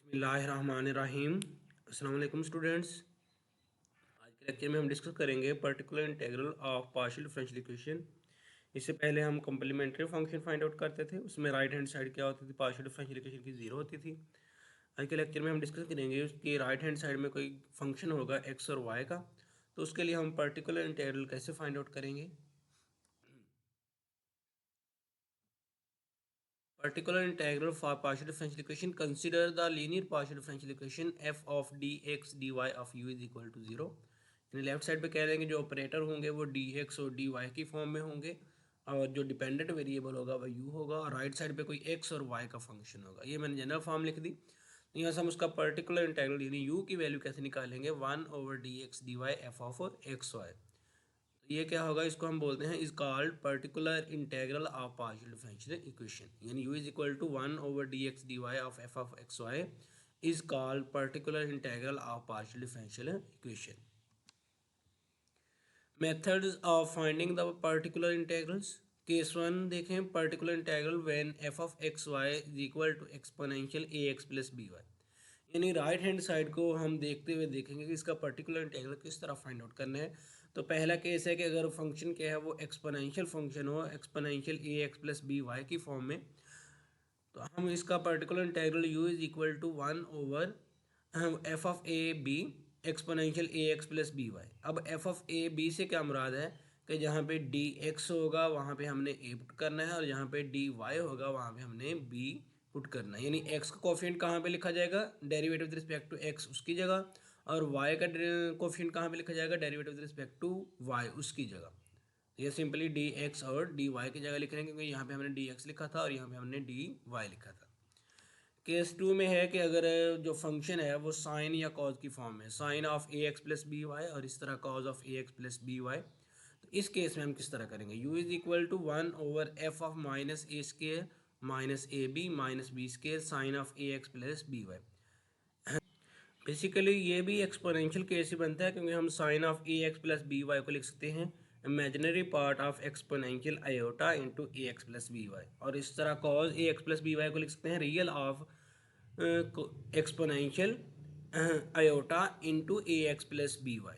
बिस्मिल्लाहिर्रहमानिर्रहीम। अस्सलाम वालेकुम स्टूडेंट्स। आज के लेक्चर में हम डिस्कस करेंगे particular integral of partial differential equation. इससे पहले हम कम्प्लीमेंट्री फंक्शन फाइंड आउट करते थे, उसमें राइट हैंड साइड क्या होती थी, पार्शियल डिफरेंशियल इक्वेशन की जीरो होती थी। आज के लेक्चर में हम डिस्कस करेंगे उसकी राइट हैंड साइड में कोई फंक्शन होगा एक्स और वाई का, तो उसके लिए हम पर्टिकुलर इंटीग्रल कैसे फाइंड आउट करेंगे। Particular integral for partial differential equation, consider the linear partial differential equation f of dx dy of u is equal to 0। यानी लेफ्ट साइड पे कह रहे हैं कि जो ऑपरेटर होंगे वो dx और dy की फॉर्म में होंगे, और जो डिपेंडेंट वेरिएबल होगा वह u होगा, और राइट साइड पे कोई x और y का फंक्शन होगा। ये मैंने जनरल फॉर्म लिख दी। तो यहाँ से हम उसका पर्टिकुलर इंटीग्रल यानी u की वैल्यू कैसे निकालेंगे, 1/dx dy f of x y. ये क्या होगा, इसको हम बोलते हैं is called particular integral of partial differential equation. यानी u is equal to 1/dx dy of f of x y is called particular integral of partial differential equation. Methods of finding the particular integrals. Case one देखें, particular integral when f of x y is equal to exponential ax plus b y. यानी right hand side को हम देखते हुए देखेंगे कि इसका particular integral किस तरह फाइंड आउट करना है। तो पहला केस है कि अगर फंक्शन क्या है वो एक्सपोनेंशियल फंक्शन हो, exponential ax plus b y की फॉर्म में, तो हम इसका particular integral u is equal to 1 over f of a b exponential ax plus b y. अब एफ ऑफ ए बी से क्या मुराद है कि जहाँ पे dx होगा वहाँ पे हमने a पुट करना है, और जहाँ पे dy होगा वहाँ पे हमने b पुट करना है। यानी x का कोफिशिएंट कहाँ पे लिखा जाएगा, derivative with respect to x उसकी जगह, और y का कोफिशिएंट कहाँ पे लिखा जाएगा, derivative with respect to y उसकी जगह। ये सिंपली डी एक्स और डी वाई की जगह लिख रहे हैं, क्योंकि यहाँ पे हमने डी एक्स लिखा था और यहाँ पे हमने डी वाई लिखा था। केस टू में है कि अगर जो फंक्शन है वो साइन या कॉज की फॉर्म में, sine of a x plus b y और इस तरह cos of a x plus b y, तो इस केस में हम किस तरह करेंगे, u is equal to 1/f of minus a square minus a b minus b square sine of a x plus b y. Basically ये भी exponential case ही बनता है, क्योंकि हम sine of a x plus b y को लिख सकते हैं imaginary part of exponential iota into a x plus b y, और इस तरह cos a x plus b y को लिख सकते हैं real of exponential iota into a x plus b y.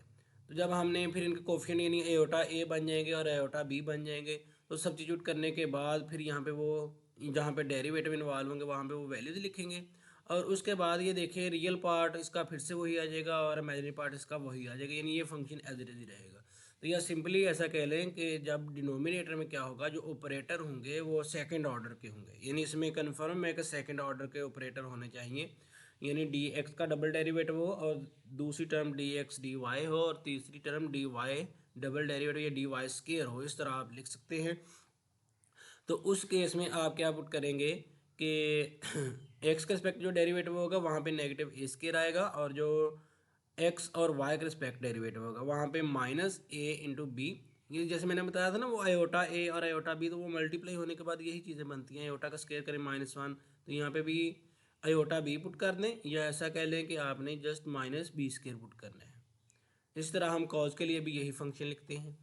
तो जब हमने फिर इनके कोफिशिएंट यानी आयोटा ए बन जाएंगे और आयोटा बी बन जाएंगे, तो सब्स्टिट्यूट करने के बाद फिर यहाँ पे वो जहाँ पे डेरिवेटिव इन्वॉल्व होंगे वहाँ पे वो वैल्यूज लिखेंगे, और उसके बाद ये देखिए रियल पार्ट इसका फिर से वही आ जाएगा और इमेजिनरी पार्ट इसका वही आ जाएगा, यानी ये फंक्शन एज इट इज ही रहेगा। तो यह सिंपली ऐसा कह लें कि जब डिनोमिनेटर में क्या होगा, जो ऑपरेटर होंगे वो सेकंड ऑर्डर के होंगे, यानी इसमें कन्फर्म है कि सेकंड ऑर्डर के ऑपरेटर होने चाहिए। यानी डी एक्स का डबल डेरिवेटिव हो, और दूसरी term d x d y हो, और तीसरी term d y double derivative या डी वाई स्केयर हो, इस तरह आप लिख सकते हैं। तो उस केस में आप क्या पुट करेंगे कि एक्स के रिस्पेक्ट जो डेरिवेटिव होगा वहाँ पे नेगेटिव ए स्केयर आएगा, और जो एक्स और वाई के रिस्पेक्ट डेरिवेटिव होगा वहाँ पे माइनस ए इंटू बी। ये जैसे मैंने बताया था ना, वो आयोटा ए और आयोटा बी, तो वो मल्टीप्लाई होने के बाद यही चीज़ें बनती हैं। आयोटा का स्केयर करें -1, तो यहाँ पे भी आयोटा बी पुट कर दें, या ऐसा कह लें कि आपने just minus b square put करना है। इस तरह हम कॉज के लिए भी यही फंक्शन लिखते हैं।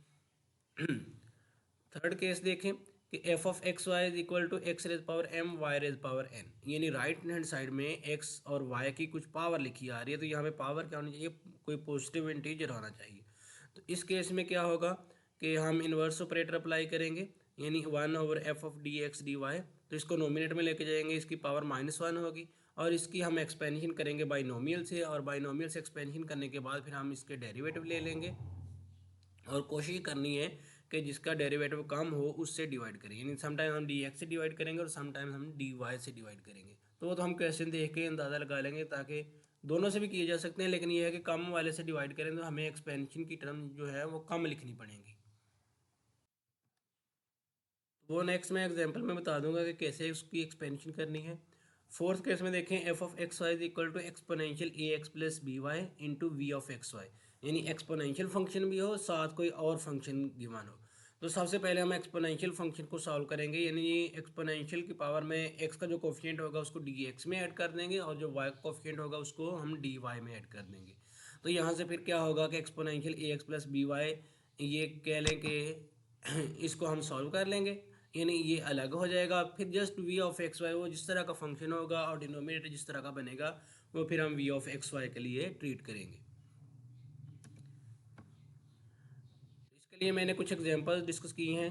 थर्ड केस देखें कि f of x y is equal to x raise power m y raise power n, यानी राइट हैंड साइड में एक्स और वाई की कुछ पावर लिखी आ रही है, तो यहाँ पे पावर क्या होनी चाहिए, कोई पॉजिटिव इंटीजर होना चाहिए। तो इस केस में क्या होगा कि हम इन्वर्स ऑपरेटर अप्लाई करेंगे, यानी 1/f of d x d y. तो इसको नोमिनेटर में लेके जाएंगे, इसकी पावर -1 होगी, और इसकी हम एक्सपेंशन करेंगे बाइनोमियल से, और बाइनोमियल से एक्सपेंशन करने के बाद फिर हम इसके डेरिवेटिव ले लेंगे, और कोशिश करनी है कि जिसका डेरिवेटिव कम हो उससे डिवाइड करें, यानी समटाइम हम डी एक्स से डिवाइड करेंगे और समटाइम हम डी वाई से डिवाइड करेंगे। तो वो तो हम क्वेश्चन देख के अंदाज़ा लगा लेंगे, ताकि दोनों से भी किए जा सकते हैं, लेकिन ये है कि कम वाले से डिवाइड करें तो हमें एक्सपेंशन की टर्म जो है वो कम लिखनी पड़ेगी। वो नेक्स्ट मैं एग्जांपल में बता दूंगा कि कैसे उसकी एक्सपेंशन करनी है। फोर्थ केस में देखें, f of x y is equal to exponential a x plus b y into v of x y, यानी एक्सपोनेंशियल फंक्शन भी हो साथ कोई और फंक्शन गिवन हो। तो सबसे पहले हम एक्सपोनेंशियल फंक्शन को सॉल्व करेंगे, यानी एक्सपोनेंशियल की पावर में एक्स का जो कोफिशिएंट होगा उसको डी एक्स में ऐड कर देंगे, और जो वाई का कोफिशिएंट होगा उसको हम डी वाई में ऐड कर देंगे। तो यहाँ से फिर क्या होगा कि exponential a x plus b Y, ये कह लें कि इसको हम सॉल्व कर लेंगे। यानी ये अलग हो जाएगा। फिर just v of x y वो जिस तरह का फंक्शन होगा और डिनोमिनेटर जिस तरह का बनेगा वो फिर हम वी ऑफ एक्स वाई के लिए ट्रीट करेंगे। इसके लिए मैंने कुछ एग्जांपल्स डिस्कस किए हैं,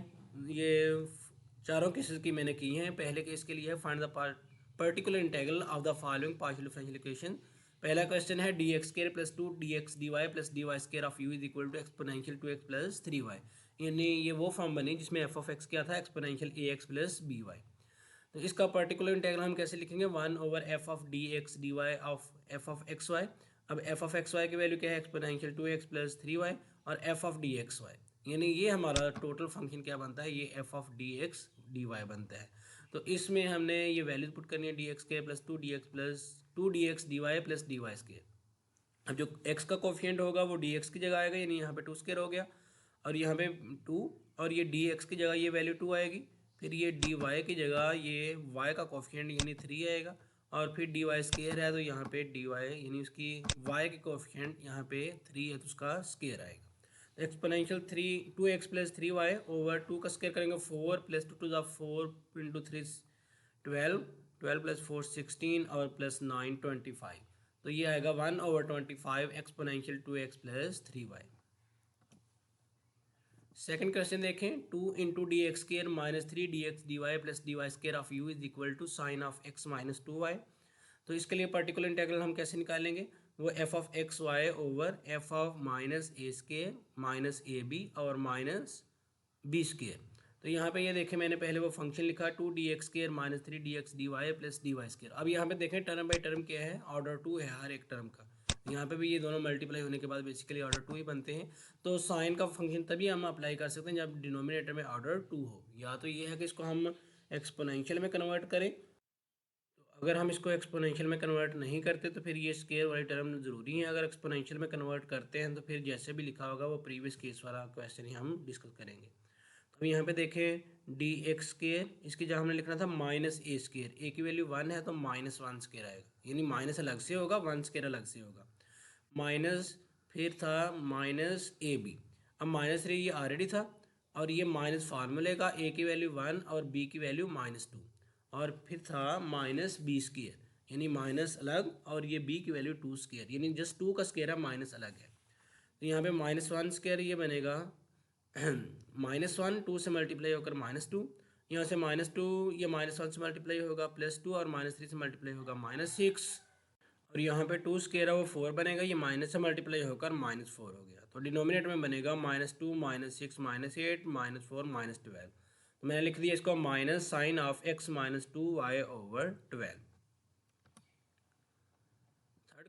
ये चारों केसेस की मैंने की हैं। पहले केस के लिए है find the particular integral of the following partial differential equation. पहला क्वेश्चन है d x square plus two d x d y plus d y square of u is equal to exponential two x plus three y. यानी ये वो form बनी जिसमें F of x क्या था, exponential a x plus b y. तो इसका particular integral हम कैसे लिखेंगे, one over f of d x d y of f of x y. अब एफ ऑफ एक्स वाई की वैल्यू क्या है, exponential two x plus three y और f of d x y, यानी ये हमारा टोटल फंक्शन क्या बनता है, ये f of d x d y बनता है। तो इसमें हमने ये वैल्यूज पुट करनी है, डी एक्स के plus two d x d y plus d y square. अब जो x का कोफिशिएंट होगा वो dx की जगह आएगा, यानी यहाँ पे टू स्केयर हो गया और यहाँ पे टू, और ये dx की जगह ये वैल्यू टू आएगी। फिर ये dy की जगह ये y का कोफिशिएंट यानी थ्री आएगा और फिर dy स्केयर है तो यहाँ पे dy यानी उसकी y के कोफिशिएंट यहाँ पे थ्री है तो उसका स्केयर आएगा। Exponential three two x plus three y over two का स्केयर करेंगे four plus two two the four into three 12, 12 plus four 16 और प्लस 9 25। तो ये आएगा 1/25 exponential two x plus three y. Second question देखें, two into d x square minus three d x d y plus d y square of u is equal to sine of x minus two y. तो इसके लिए particular integral हम कैसे निकालेंगे, वो f of x y over f of minus a square minus a b और minus b square. तो यहाँ पे ये देखें मैंने पहले वो फंक्शन लिखा two d x square minus three d x d y plus d y square. अब यहाँ पे देखें टर्म बाई टर्म क्या है, ऑर्डर टू है हर एक टर्म का। यहाँ पे भी ये दोनों मल्टीप्लाई होने के बाद बेसिकली ऑर्डर टू ही बनते हैं। तो साइन का फंक्शन तभी हम अप्लाई कर सकते हैं जब डिनोमिनेटर में ऑर्डर टू हो। या तो ये है कि इसको हम एक्सपोनेंशियल में कन्वर्ट करें, तो अगर हम इसको एक्सपोनेंशियल में कन्वर्ट नहीं करते तो फिर ये स्केयर वाली टर्म ज़रूरी है। अगर एक्सपोनेंशियल में कन्वर्ट करते हैं तो फिर जैसे भी लिखा होगा वो प्रीवियस केस वाला क्वेश्चन ही हम डिस्कस करेंगे। अब यहाँ पे देखें डी एक्स स्केयर, इसकी जगह हमने लिखना था माइनस ए स्केयर, ए की वैल्यू वन है तो माइनस वन स्केयर आएगा, यानी माइनस अलग से होगा वन स्केयर अलग से होगा। माइनस फिर था माइनस ए बी, अब माइनस थ्री ये ऑलरेडी था और ये माइनस फार्मूले का, ए की वैल्यू वन और बी की वैल्यू माइनस टू। और फिर था माइनस बी स्केयर, यानी माइनस अलग और ये बी की वैल्यू टू स्केयर, यानी जस्ट टू का स्केयर है माइनस अलग है। तो यहाँ पे माइनस वन स्केयर ये बनेगा माइनस वन, टू से मल्टीप्लाई होकर माइनस टू, यहाँ से माइनस टू ये माइनस वन से मल्टीप्लाई होगा प्लस टू और माइनस थ्री से मल्टीप्लाई होगा माइनस सिक्स, और यहाँ पे टू स्केयर है वो फोर बनेगा, ये माइनस से मल्टीप्लाई होकर माइनस फोर हो गया। तो डिनोमिनेटर में बनेगा minus two minus six minus eight minus four minus twelve. तो मैंने लिख दिया इसको minus sine of x minus two y over twelve.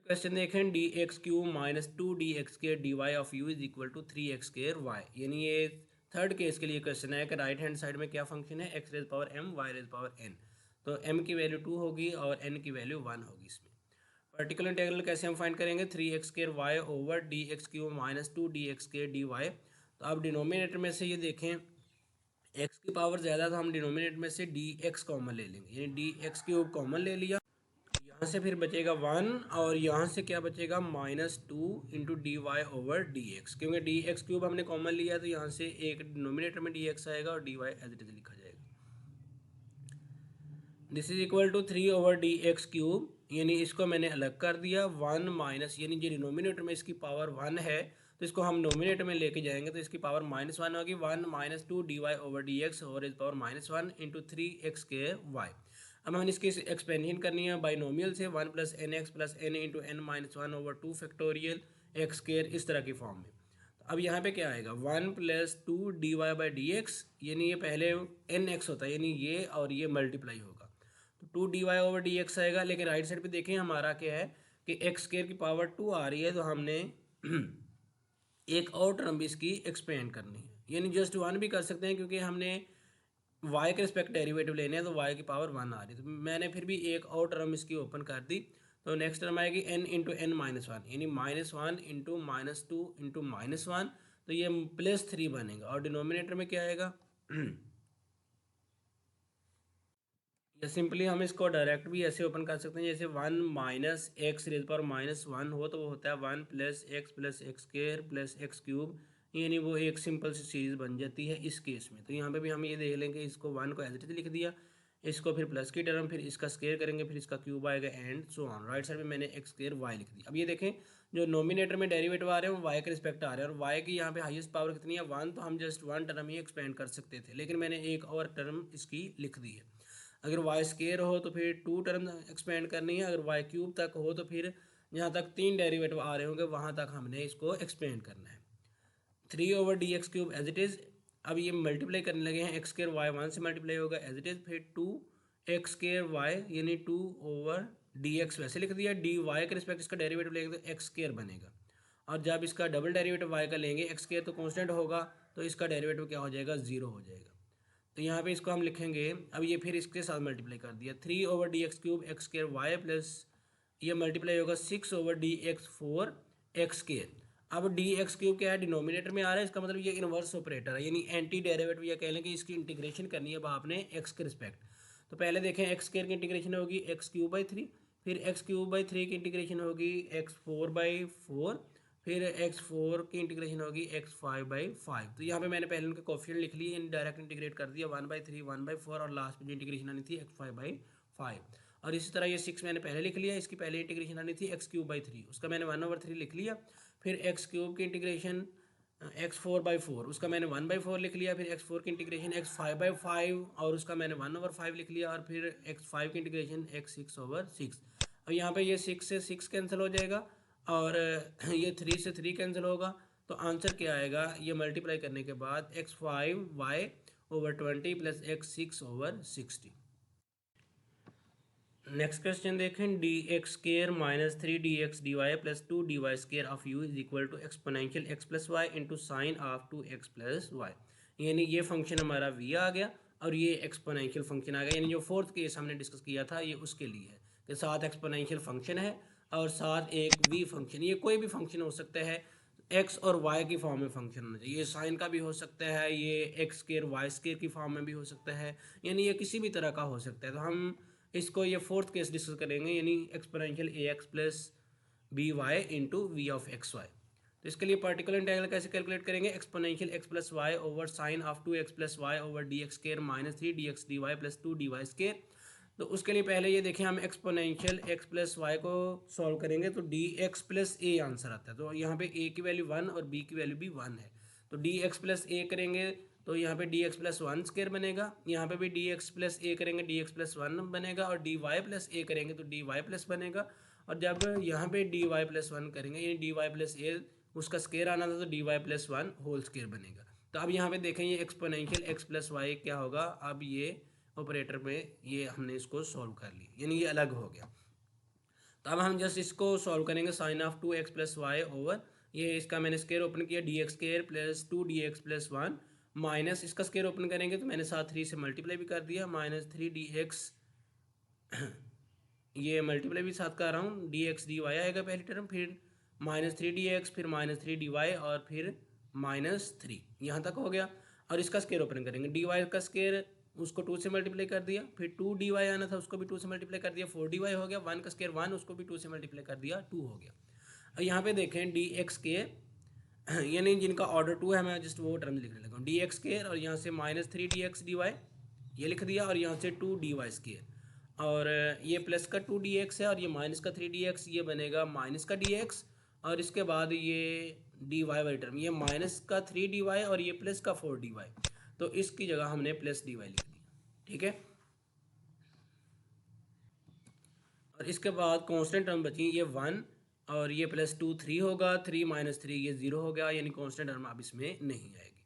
Question देखें d x cube minus two d x square d y of u is equal to three x square y, यानी ये third case के लिए question है कि right hand side में क्या function है, x raise power m y raise power n. तो एम की वैल्यू टू होगी और एन की वैल्यू वन होगी। इसमें पर्टिकुलर इंटीग्रल कैसे हम फाइंड करेंगे, three x square y over d x cube minus two d x square d y. तो अब डिनोमिनेटर में से ये देखें एक्स की पावर ज़्यादा, तो हम डिनोमिनेटर में से डी एक्स कॉमन ले लेंगे, यानी डी एक्स क्यूब कॉमन ले लिया, यहाँ से फिर बचेगा वन और यहाँ से क्या बचेगा minus two into d y over d x, क्योंकि डी एक्स क्यूब हमने कॉमन लिया तो यहाँ से एक डिनोमिनेटर में डी एक्स आएगा और d y as it is लिखा जाएगा। This is equal to three over d x cube, यानी इसको मैंने अलग कर दिया, वन माइनस यानी जो डिनोमिनेटर में इसकी पावर वन है तो इसको हम नोमिनेटर में लेके जाएंगे तो इसकी पावर माइनस वन होगी, one minus two d y over d x और इज power minus one into three x के वाई। अब हमने इसकी एक्सपेंशन करनी है बाइनोमियल से, one plus n into n minus one over two factorial x square, इस तरह की फॉर्म में। तो अब यहाँ पे क्या आएगा, one plus two d y by d x, यानी ये पहले एन एक्स होता है यानी ये और ये मल्टीप्लाई होगा तो two d y over d x आएगा। लेकिन राइट साइड पे देखें हमारा क्या है कि एक्स स्केयर की पावर टू आ रही है तो हमने एक और टर्म भी इसकी एक्सपेंड करनी है, यानी जस्ट वन भी कर सकते हैं क्योंकि हमने y के रिस्पेक्ट डेरिवेटिव लेने हैं तो y की पावर वन आ रही है। तो मैंने फिर भी एक और टर्म इसकी ओपन कर दी, तो नेक्स्ट टर्म आएगी n into n minus one, यानी minus one into minus two into minus one, तो ये प्लस थ्री बनेगा। और डिनोमिनेटर में क्या आएगा या सिंपली हम इसको डायरेक्ट भी ऐसे ओपन कर सकते हैं, जैसे one minus x raise power minus one हो तो वो होता है one plus x square plus x cube, यानी वो एक सिंपल सी सीरीज बन जाती है इस केस में। तो यहाँ पे भी हम ये देख लें कि इसको 1 को एज इट इज लिख दिया, इसको फिर प्लस की टर्म, फिर इसका स्क्वायर करेंगे, फिर इसका क्यूब आएगा and so on. Right side में मैंने एक्स स्क्वायर वाई लिख दिया। अब ये देखें जो नोमिनेटर में डेरिवेटिव आ रहे हैं वो वाई के रिस्पेक्ट आ रहे हैं, और वाई की यहाँ पे हाईएस्ट पावर कितनी है 1, तो हम जस्ट 1 टर्म ही एक्सपेंड कर सकते थे, लेकिन मैंने एक और टर्म इसकी लिख दी है। अगर वाई स्क्वायर हो तो फिर 2 टर्म एक्सपेंड करनी है, अगर वाई क्यूब तक हो तो फिर जहाँ तक 3 डेरिवेटिव आ रहे होंगे वहाँ तक हमने इसको एक्सपेंड करना है। 3/dx³ as it is. अब ये मल्टीप्लाई करने लगे हैं, एक्स स्क्वायर वाई 1 से मल्टीप्लाई होगा एज इट इज़, फिर 2x² वाई यानी 2/dx वैसे लिख दिया, dy के रिस्पेक्ट इसका डेरिवेटिव लेंगे तो x² बनेगा, और जब इसका डबल डेरिवेटिव y का लेंगे x² तो कांस्टेंट होगा, तो इसका डेरिवेटिव क्या हो जाएगा 0 हो जाएगा। तो यहाँ पे इसको हम लिखेंगे, अब ये फिर इसके साथ मल्टीप्लाई कर दिया, 3/dx³ x² वाई प्लस ये मल्टीप्लाई होगा 6/dx 4x²। अब dx³ क्या है, डिनोमिनेटर में आ रहा है, इसका मतलब ये इन्वर्स ऑपरेटर है, यानी एंटी डेरिवेटिव, या कह लें कि इसकी इंटीग्रेशन करनी है अब आपने x के रिस्पेक्ट। तो पहले देखें x² की इंटीग्रेशन होगी x³/3, फिर x³/3 की इंटीग्रेशन होगी x4/4, फिर x4 की इंटीग्रेशन होगी x5/5। तो यहाँ पे मैंने पहले उनके कोफिशिएंट लिख लिए, यानी डायरेक्ट इंटीग्रेट कर दिया 1/3 1/4, और लास्ट में जो इंटीग्रेशन आनी थी x5/5। और इसी तरह ये 6 मैंने पहले लिख लिया, इसकी पहले इंटीग्रेशन आनी थी x³/3, उसका मैंने 1/3 लिख लिया। फिर x³ की इंटीग्रेशन x4/4, उसका मैंने 1/4 लिख लिया। फिर x4 की इंटीग्रेशन x5/5, और उसका मैंने 1/5 लिख लिया। और फिर x5 की इंटीग्रेशन x6/6। अब यहाँ पे ये 6 से 6 कैंसिल हो जाएगा, और ये 3 से 3 कैंसिल होगा, तो आंसर क्या आएगा, ये मल्टीप्लाई करने के बाद x5y/20 plus x6/60। Next question देखें, dx² minus 3dx/dy plus 2dy² of u is equal to exponential x plus y into sine of 2x plus y. यानी ये फंक्शन हमारा v आ गया, और ये एक्सपोनेंशियल फंक्शन आ गया, यानी जो फोर्थ केस हमने डिस्कस किया था ये उसके लिए है कि साथ एक्सपोनेंशियल फंक्शन है और साथ एक v फंक्शन। ये कोई भी फंक्शन हो सकता है, एक्स और वाई की फॉर्म में फंक्शन होना चाहिए, ये साइन का भी हो सकता है, ये x² y² की फॉर्म में भी हो सकता है, यानी ये किसी भी तरह का हो सकता है। तो हम इसको ये फोर्थ केस डिस्कस करेंगे, यानी exponential ax plus b y into v of x y. तो इसके लिए पार्टिकुलर इंटीग्रल कैसे कैलकुलेट करेंगे, exponential x plus y over sine of 2x plus y over dx² minus 3dx/dy plus 2dy²। तो उसके लिए पहले ये देखें, हम एक्सपोनेंशियल x प्लस वाई को सॉल्व करेंगे तो dx प्लस a आंसर आता है। तो यहाँ पे a की वैल्यू 1 और b की वैल्यू भी 1 है, तो dx प्लस a करेंगे तो यहाँ पे dx प्लस 1² बनेगा, यहाँ पे भी dx प्लस a करेंगे dx प्लस 1 बनेगा, और dy प्लस a करेंगे तो dy प्लस बनेगा। और जब यहाँ पे dy प्लस 1 करेंगे, यानी dy प्लस a उसका स्केयर आना था, तो dy प्लस 1 होल स्केयर बनेगा। तो अब यहाँ पे देखें, ये एक्सपोनेंशियल x प्लस वाई क्या होगा, अब ये ऑपरेटर में ये हमने इसको सॉल्व कर लिया, यानी ये अलग हो गया। तो अब हम जस्ट इसको सॉल्व करेंगे, sine of 2x plus y over, ये इसका मैंने स्केयर ओपन किया dx² plus 2dx plus 1 minus इसका स्केयर ओपन करेंगे तो मैंने साथ 3 से मल्टीप्लाई भी कर दिया, माइनस 3dx ये मल्टीप्लाई भी साथ कर रहा हूँ, dx/dy आएगा पहली टर्म, फिर माइनस 3dx, फिर माइनस 3dy, और फिर -3, यहाँ तक हो गया। और इसका स्केयर ओपन करेंगे, dy का स्केयर उसको 2 से मल्टीप्लाई कर दिया, फिर 2dy आना था उसको भी 2 से मल्टीप्लाई कर दिया, 4dy हो गया, 1 का स्केयर 1 उसको भी 2 से मल्टीप्लाई कर दिया, 2 हो गया। और यहाँ पे देखें dx के यानी जिनका ऑर्डर 2 है, मैं जस्ट वो टर्म लिखने लगा हूँ, dx² और यहाँ से -3dx/dy ये लिख दिया, और यहाँ से 2dy², और ये प्लस का 2dx है, और ये माइनस का 3dx, ये बनेगा माइनस का dx, और इसके बाद ये dy वाली टर्म, ये माइनस का 3dy और ये प्लस का 4dy, तो इसकी जगह हमने प्लस dy लिख दिया, ठीक है। और इसके बाद कांस्टेंट टर्म बची ये 1, और ये +2 3 होगा, 3 - 3 ये 0 हो गया, यानी कांस्टेंट टर्म अब इसमें नहीं आएगी।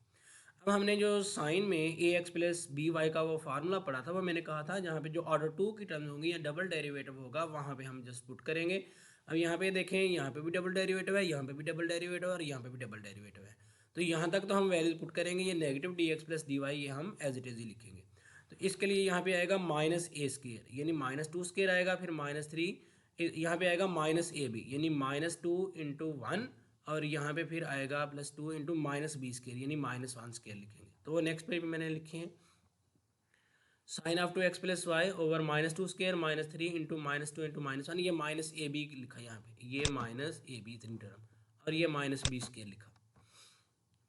अब हमने जो साइन में ax प्लस बी वाई का वो फार्मूला पढ़ा था, वो मैंने कहा था जहाँ पे जो ऑर्डर 2 की टर्म होंगी या डबल डेरिवेटिव होगा वहाँ पे हम जस्ट पुट करेंगे। अब यहाँ पे देखें, यहाँ पे भी डबल डेरिवेटिव है, यहाँ पे भी डबल डेरिवेटिव है, और यहाँ पे भी डबल डेरिवेटिव है, तो यहाँ तक तो हम वैल्यू पुट करेंगे, ये नेगेटिव dx प्लस dy ये हम एज इट इज ही लिखेंगे। तो इसके लिए यहाँ पे आएगा -a², यानी -2² आएगा, फिर -3, यहाँ पे आएगा -ab यानी -2 × 1, और यहाँ पे फिर आएगा +2 × -b² यानी -1² लिखेंगे। तो वो नेक्स्ट पेज पे मैंने लिखे हैं, sine of 2x plus y over -2² -3 × -2 × -1, ये -ab लिखा यहाँ पे, ये -ab इतनी टर्म, और ये -b² लिखा।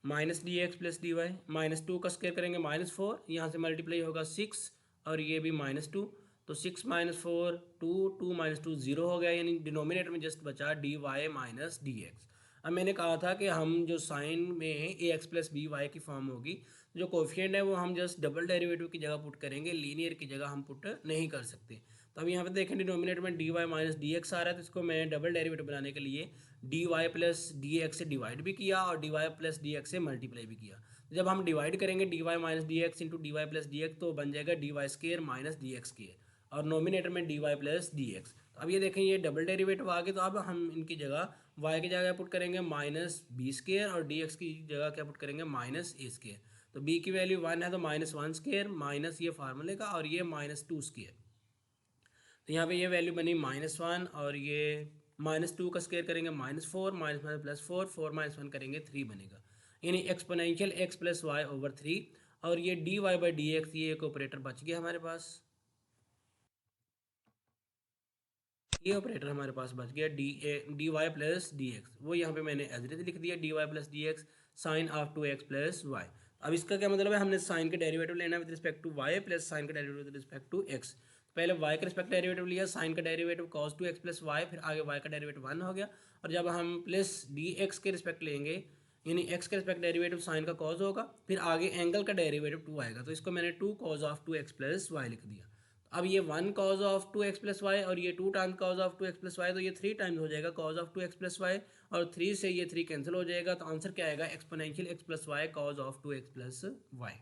Minus d x plus d y, -2 का स्क्वायर करेंगे -4, यहाँ से मल्टीप्लाई होगा 6 और ये भी -2, तो 6 - 4 2, 2 - 2 0 हो गया, यानी डिनोमिनेटर में जस्ट बचा d y minus d x. अब मैंने कहा था कि हम जो साइन में a x plus b y की फॉर्म होगी, जो कोफिशिएंट है वो हम जस्ट डबल डेरिवेटिव की जगह पुट करेंगे, लीनियर की जगह हम पुट नहीं कर सकते। तो अब यहाँ पे देखें डिनोमिनेटर में d y minus d x आ रहा है, तो इसको मैंने डबल डेरिवेटिव बनाने के लिए d y plus d x से डिवाइड भी किया और d y plus d x से मल्टीप्लाई भी किया। तो जब हम डिवाइड करेंगे d y minus d x into d y plus d x, तो बन जाएगा d y square minus d x square, और नोमिनेटर में d y plus d x. तो अब ये देखें ये डबल डेरिवेटिव आ गए, तो अब हम इनकी जगह वाई की जगह पुट करेंगे माइनस बी स्केयर और डी एक्स की जगह क्या पुट करेंगे माइनस ए स्केयर। तो बी की वैल्यू 1 है तो -1 स्केयर माइनस ये फार्मूले का और ये -2 स्केयर। तो यहाँ पे ये वैल्यू बनी -1 और ये -2 का स्क्वायर करेंगे -4, माइनस प्लस 4, 4 - 1 करेंगे 3 बनेगा, यानी exponential x plus y over 3। और ये d y by d x, ये एक ऑपरेटर बच गया हमारे पास, ये ऑपरेटर हमारे पास बच गया d y plus d x, वो यहाँ पे मैंने एज इट इज लिख दिया d y plus d x sine of 2x plus y. अब इसका क्या मतलब है, हमने साइन का डेरिवेटिव लेना है with respect to y plus sine का derivative with respect to x. पहले y के रिस्पेक्ट डेरिवेटिव लिया, साइन का derivative cos 2x plus y, फिर आगे y का डेरिवेटिव 1 हो गया। और जब हम प्लस डी एक्स के रिस्पेक्ट लेंगे, यानी x के रिस्पेक्ट डेरिवेटिव साइन का cos होगा, फिर आगे एंगल का डेरिवेटिव 2 आएगा, तो इसको मैंने 2 cos of 2x plus Y लिख दिया। अब ये 1 cos of 2x plus Y और ये 2 times cos of 2x plus y, तो ये 3 टाइम्स हो जाएगा cos of 2x plus Y, और 3 से ये 3 कैंसिल हो जाएगा, तो आंसर क्या आएगा exponential x plus y cos of 2x plus Y.